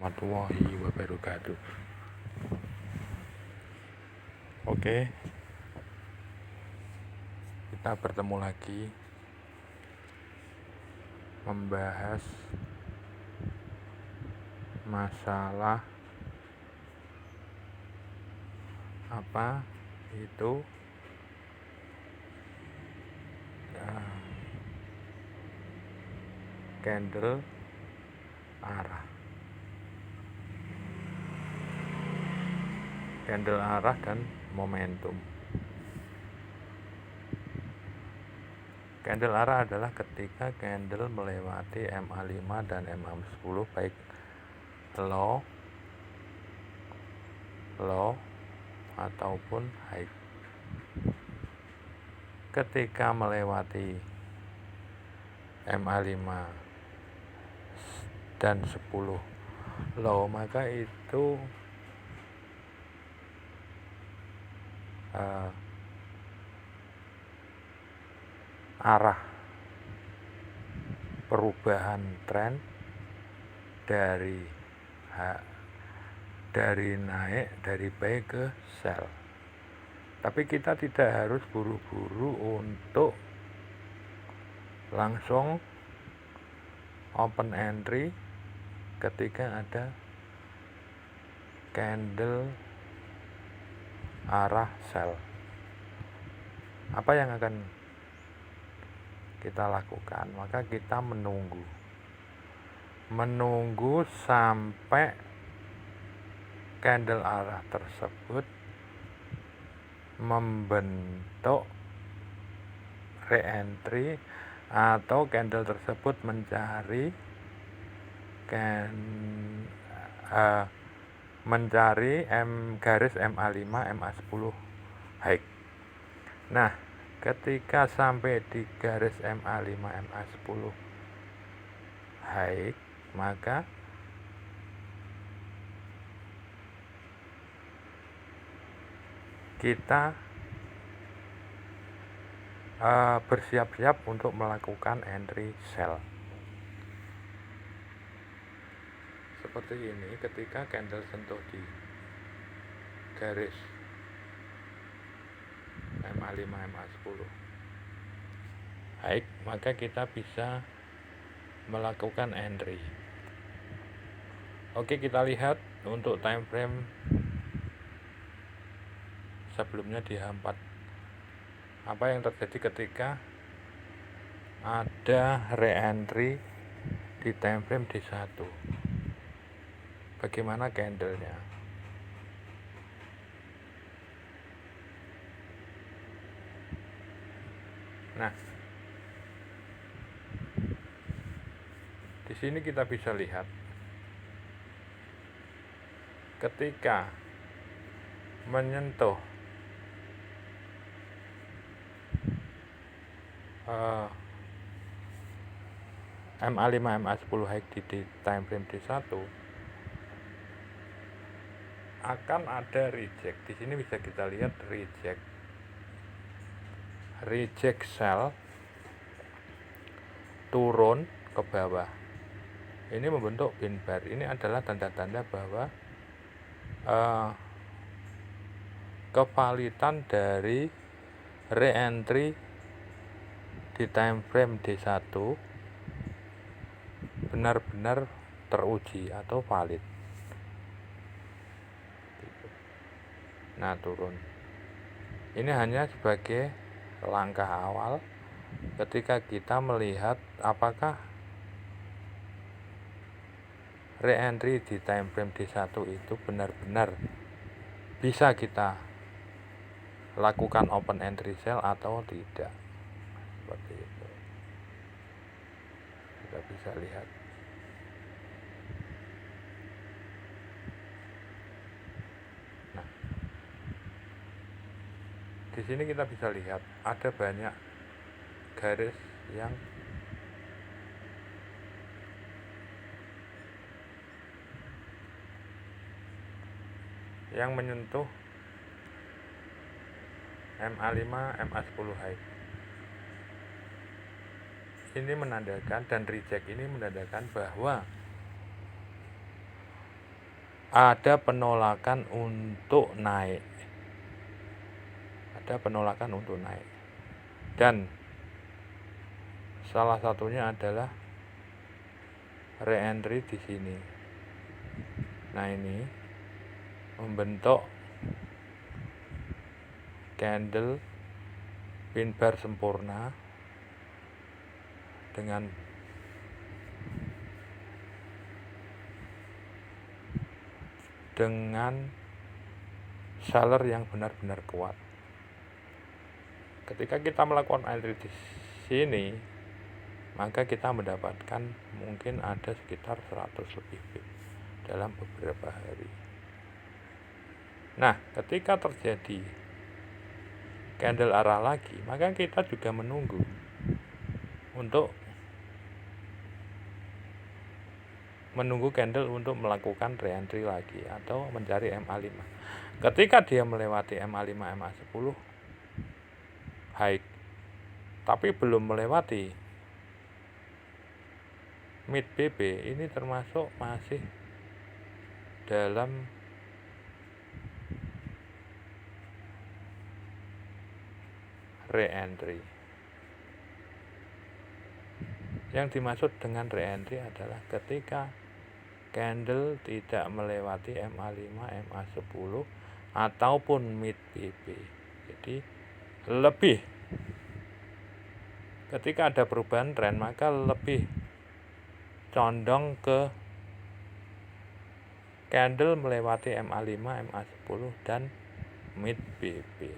warahmatullahi wabarakatuh. Oke, kita bertemu lagi membahas masalah apa itu candle arah dan momentum. Candle arah adalah ketika candle melewati MA5 dan MA10 baik low ataupun high. Ketika melewati MA5 dan 10 low, maka itu arah perubahan tren dari naik dari buy ke sell. Tapi kita tidak harus buru-buru untuk langsung open entry ketika ada candle arah sell. Apa yang akan kita lakukan? Maka kita menunggu sampai candle arah tersebut membentuk re-entry atau candle tersebut mencari garis MA5 MA10 high. Nah, ketika sampai di garis MA5 MA10 high, maka kita bersiap-siap untuk melakukan entry sell. Seperti ini, ketika candle sentuh di garis MA5 MA10 high, maka kita bisa melakukan entry. Oke, kita lihat untuk time frame sebelumnya di H4. Apa yang terjadi ketika ada re-entry di time frame D1? Bagaimana candlenya? Nah, di sini kita bisa lihat ketika menyentuh MA5 MA10 high di time frame D1 akan ada reject. Di sini bisa kita lihat reject sell turun ke bawah. Ini membentuk pin bar. Ini adalah tanda-tanda bahwa kevalitan dari re-entry di time frame D1 benar-benar teruji atau valid. Nah, turun. Ini hanya sebagai langkah awal ketika kita melihat apakah re-entry di time frame D1 itu benar-benar bisa kita lakukan open entry sell atau tidak. Seperti itu. Kita bisa lihat. Nah, di sini kita bisa lihat ada banyak garis yang menyentuh MA5 MA10 high. Ini menandakan, dan reject ini menandakan bahwa ada penolakan untuk naik. Dan salah satunya adalah re-entry di sini. Nah, ini membentuk candle pin bar sempurna dengan seller yang benar-benar kuat. Ketika kita melakukan entry di sini, maka kita mendapatkan mungkin ada sekitar 100 lebih pip dalam beberapa hari. Nah, ketika terjadi candle arah lagi, maka kita juga menunggu candle untuk melakukan re-entry lagi atau mencari MA5. Ketika dia melewati MA5, MA10 high, tapi belum melewati mid BB, ini termasuk masih dalam re-entry. Yang dimaksud dengan re-entry adalah ketika candle tidak melewati MA5, MA10 ataupun mid BB. Jadi lebih, ketika ada perubahan tren, maka lebih condong ke candle melewati MA5, MA10 dan mid BB.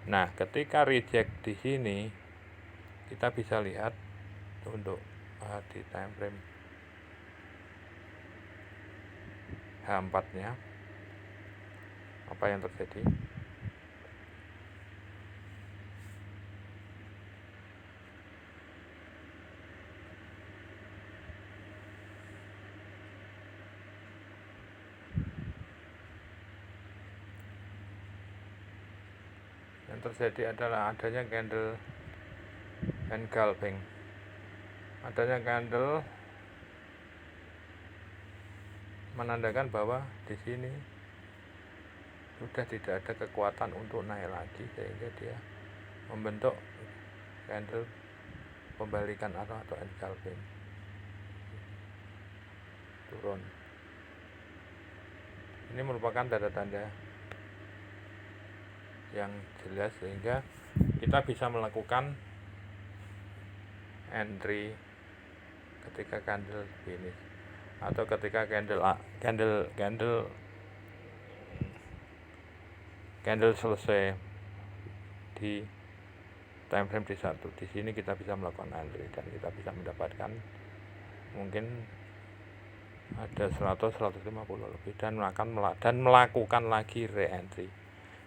Nah, ketika reject di sini, kita bisa lihat untuk di time frame H4-nya apa yang terjadi. Yang terjadi adalah adanya candle engulfing. Adanya candle menandakan bahwa di sini sudah tidak ada kekuatan untuk naik lagi, sehingga dia membentuk candle pembalikan arah atau engulfing, turun. Ini merupakan tanda-tanda yang jelas sehingga kita bisa melakukan entry ketika candle finish atau ketika candle selesai di time frame di 1. Di sini kita bisa melakukan entry dan kita bisa mendapatkan mungkin ada 100-150 lebih dan melakukan lagi re-entry.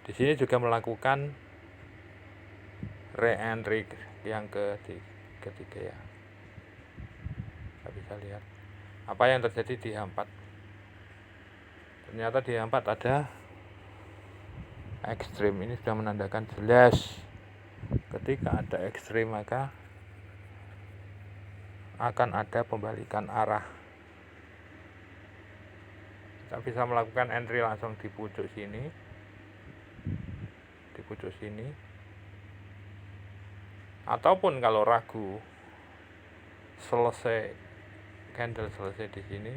Di sini juga melakukan re-entry yang ketiga ya. Kita bisa lihat apa yang terjadi di H4. Ternyata di H4 ada ekstrim. Ini sudah menandakan jelas ketika ada ekstrim maka akan ada pembalikan arah. Kita bisa melakukan entry langsung di pucuk sini, ataupun kalau ragu candle selesai di sini,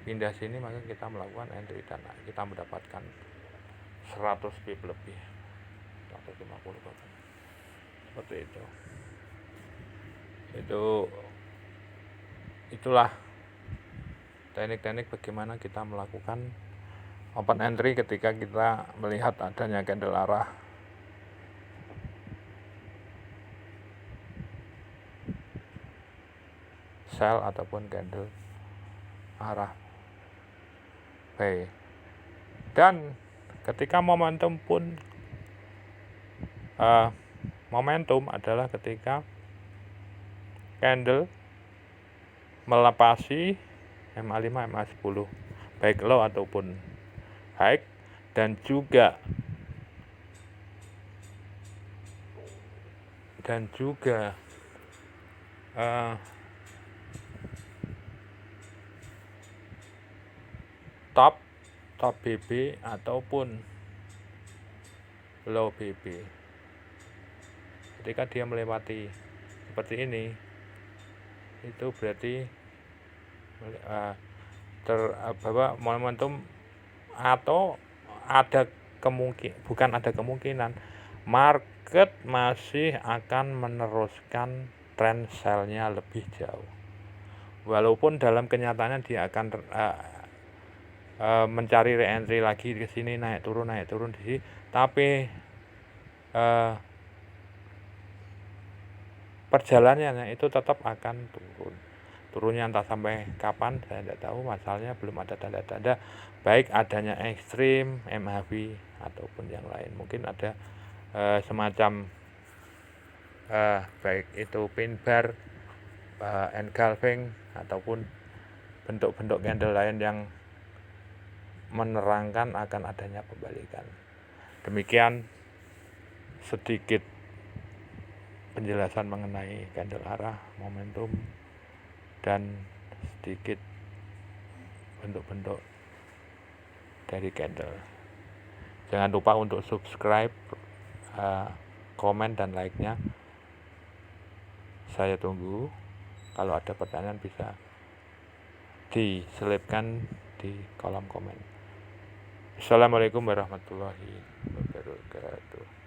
pindah sini, maka kita melakukan entry dan kita mendapatkan 100 pip lebih, 150 bahkan. Seperti itu. Itulah teknik-teknik bagaimana kita melakukan open entry ketika kita melihat adanya candle arah sell ataupun candle arah buy. Dan ketika momentum adalah ketika candle melepasi MA5, MA10 baik low ataupun high, dan juga top BB ataupun low BB. Ketika dia melewati seperti ini, itu berarti bahwa momentum atau bukan ada kemungkinan market masih akan meneruskan tren sell-nya lebih jauh. Walaupun dalam kenyataannya dia akan mencari re-entry lagi ke sini, naik turun di sini, tapi perjalanannya itu tetap akan turunnya entah sampai kapan saya tidak tahu. Masalahnya belum ada tanda-tanda baik adanya ekstrim, MACD ataupun yang lain. Mungkin ada semacam baik itu pin bar, engulfing ataupun bentuk-bentuk candle lain yang menerangkan akan adanya pembalikan. Demikian sedikit penjelasan mengenai candle arah, momentum, dan sedikit bentuk-bentuk dari candle. Jangan lupa untuk subscribe, komen, dan like-nya. Saya tunggu. Kalau ada pertanyaan bisa diselipkan di kolom komen. Assalamualaikum warahmatullahi wabarakatuh.